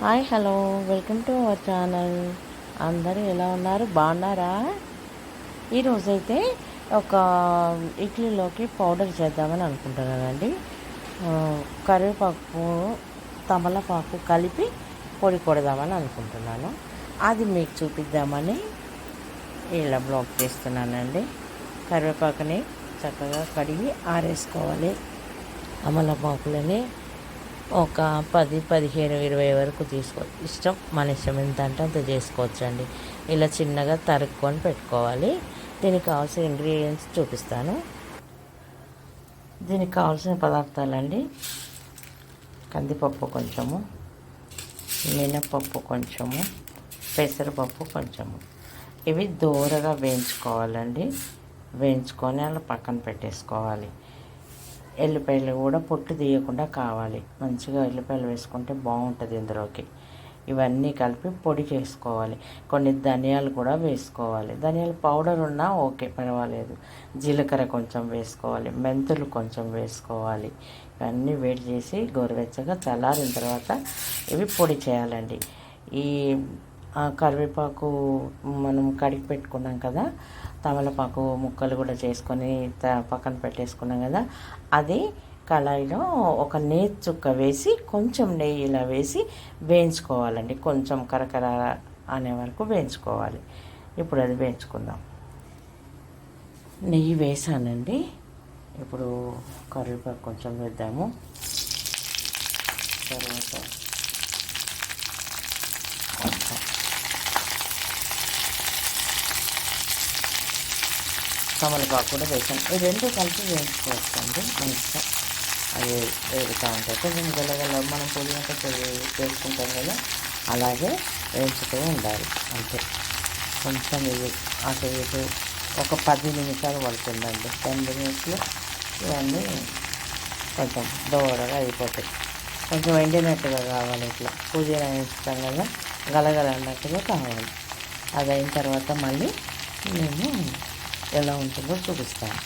Hi hello welcome to our channel. అందరూ ఎలా ఉన్నారు, బాగున్నారా? ఈరోజైతే ఒక ఇడ్లీలోకి పౌడర్ చేద్దామని అనుకుంటున్నానండి. కరివేపాకు తమలపాకు కలిపి పొడి కొడదామని అనుకుంటున్నాను. అది మీకు చూపిద్దామని ఇలా బ్లాక్ చేస్తున్నానండి. కరివేపాకుని చక్కగా కడిగి ఆరేసుకోవాలి. తమలపాకులని ఒక 10, 15, 20 వరకు ఇష్టం, మన ఇష్టం ఎంత అంటే అంత చేసుకోవచ్చండి. ఇలా చిన్నగా తరుక్కొని పెట్టుకోవాలి. దీనికి కావాల్సిన ఇంగ్రీడియంట్స్ చూపిస్తాను. దీనికి కావాల్సిన పదార్థాలండి: కందిపప్పు కొంచెము, మినపప్పు కొంచెము, పెసరపప్పు కొంచెము. ఇవి దూరగా వేయించుకోవాలండి. వేయించుకొని అలా పక్కన పెట్టేసుకోవాలి. ఎల్లిపాయలు కూడా పొట్టు తీయకుండా కావాలి. మంచిగా ఎల్లిపాయలు వేసుకుంటే బాగుంటుంది ఇందులోకి. ఇవన్నీ కలిపి పొడి చేసుకోవాలి. కొన్ని ధనియాలు కూడా వేసుకోవాలి. ధనియాల పౌడర్ ఉన్నా ఓకే, పర్వాలేదు. జీలకర్ర కొంచెం వేసుకోవాలి. మెంతులు కొంచెం వేసుకోవాలి. ఇవన్నీ వేడి చేసి గోరువెచ్చగా చల్లారిన తర్వాత ఇవి పొడి చేయాలండి. ఈ కరివేపాకు మనం కడిగి పెట్టుకున్నాం కదా, తమలపాకు ముక్కలు కూడా చేసుకొని పక్కన పెట్టేసుకున్నాం కదా, అది కళాయిలో ఒక నేతి చుక్క వేసి కొంచెం నెయ్యి ఇలా వేసి వేయించుకోవాలండి. కొంచెం కరకర అనే వరకు వేయించుకోవాలి. ఇప్పుడు అది వేయించుకుందాం. నెయ్యి వేసానండి. ఇప్పుడు కరివేపాకు కొంచెం వేద్దాము. తర్వాత తమలపాకు కూడా వేసాను. ఈ రెండు కలిపి వేయించుకోవచ్చండి. మంచిగా అవి వేగుతూ ఉంటాయి. కొంచెం గలగల మనం పొడినంత వేసుకుంటాం కదా, అలాగే వేయించుతూ ఉండాలి. అంతే. కొంచెం ఇది అటు ఇటు ఒక 10 నిమిషాలు పడుతుందండి. 10 నిమిషాలు ఇవన్నీ కొంచెం దోరగా అయిపోతాయి. కొంచెం ఎండినట్టుగా కావాలి. ఇట్లా పుదీనా వేస్తాం కదా, గలగల అన్నట్టుగా కావాలి. అది అయిన తర్వాత మళ్ళీ నేను ఎలా ఉంటుందో చూపిస్తాను.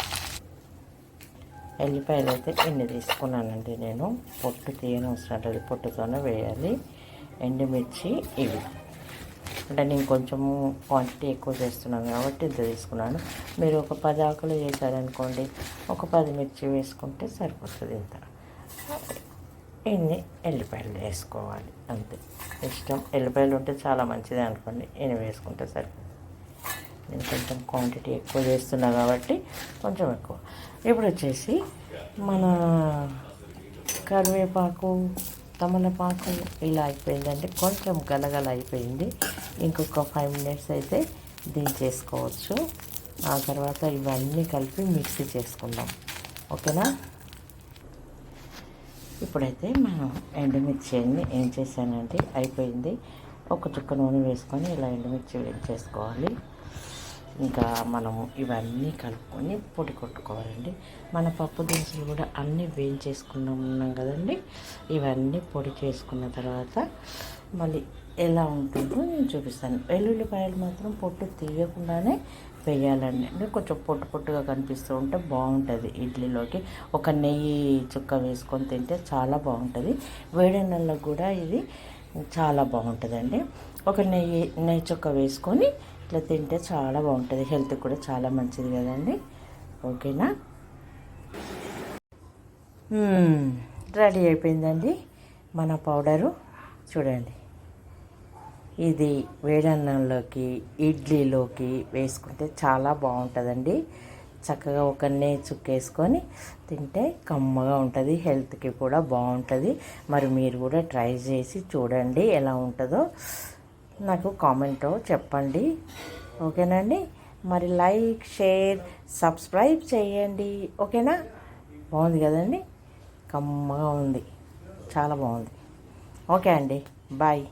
ఎల్లిపాయలు అయితే ఎన్ని తీసుకున్నానండి నేను. పొట్టు తీయని అవసరం లేదు, పొట్టుతోనే వేయాలి. ఎండుమిర్చి ఇవి అంటే నేను కొంచెము క్వాంటిటీ ఎక్కువ చేస్తున్నాను కాబట్టి ఇంత తీసుకున్నాను. మీరు ఒక 10 ఆకులు చేశారనుకోండి, ఒక 10 మిర్చి వేసుకుంటే సరిపోతుంది. ఇంత ఇన్ని ఎల్లిపాయలు వేసుకోవాలి. అంతే. ఇష్టం, ఎల్లిపాయలు ఉంటే చాలా మంచిది అనుకోండి, ఇన్ని వేసుకుంటే సరిపోతుంది. నేను కొంచెం క్వాంటిటీ ఎక్కువ చేస్తున్నా కాబట్టి కొంచెం ఎక్కువ. ఇప్పుడు వచ్చేసి మన కరివేపాకు తమలపాకు ఇలా అయిపోయిందండి. కొంచెం గలగల అయిపోయింది. ఇంకొక 5 మినిట్స్ అయితే దించేసుకోవచ్చు. ఆ తర్వాత ఇవన్నీ కలిపి మిక్సీ చేసుకుందాం. ఓకేనా? ఇప్పుడైతే మనం ఎండుమిర్చి అన్ని ఏం చేశానంటే అయిపోయింది. ఒక చుక్క నూనె వేసుకొని ఇలా ఎండుమిర్చి వేయించేసుకోవాలి. ఇంకా మనము ఇవన్నీ కలుపుకొని పొడి కొట్టుకోవాలండి. మన పప్పు దినుసులు కూడా అన్నీ వేయించేసుకున్నాం కదండి. ఇవన్నీ పొడి చేసుకున్న తర్వాత మళ్ళీ ఎలా ఉంటుందో నేను చూపిస్తాను. వెల్లుల్లిపాయలు మాత్రం పొట్టు తీయకుండానే వేయాలండి. అంటే కొంచెం పొట్టు పొట్టుగా కనిపిస్తూ ఉంటే బాగుంటుంది ఇడ్లీలోకి. ఒక నెయ్యి చుక్క వేసుకొని తింటే చాలా బాగుంటుంది. వేడన్నల్లో కూడా ఇది చాలా బాగుంటుందండి. ఒక నెయ్యి చుక్క వేసుకొని ఇట్లా తింటే చాలా బాగుంటుంది. హెల్త్కి కూడా చాలా మంచిది కదండి. ఓకేనా? రెడీ అయిపోయిందండి మన పౌడరు. చూడండి, ఇది వేడన్నంలోకి ఇడ్లీలోకి వేసుకుంటే చాలా బాగుంటుందండి. చక్కగా ఒక నెయ్యి చుక్క వేసుకొని తింటే కమ్మగా ఉంటుంది. హెల్త్కి కూడా బాగుంటుంది. మరి మీరు కూడా ట్రై చేసి చూడండి, ఎలా ఉంటుందో నాకు కామెంట్లో చెప్పండి. ఓకేనండి? మరి లైక్, షేర్, సబ్స్క్రైబ్ చేయండి. ఓకేనా? బాగుంది కదండి, కమ్మగా ఉంది, చాలా బాగుంది. ఓకే అండి, బాయ్.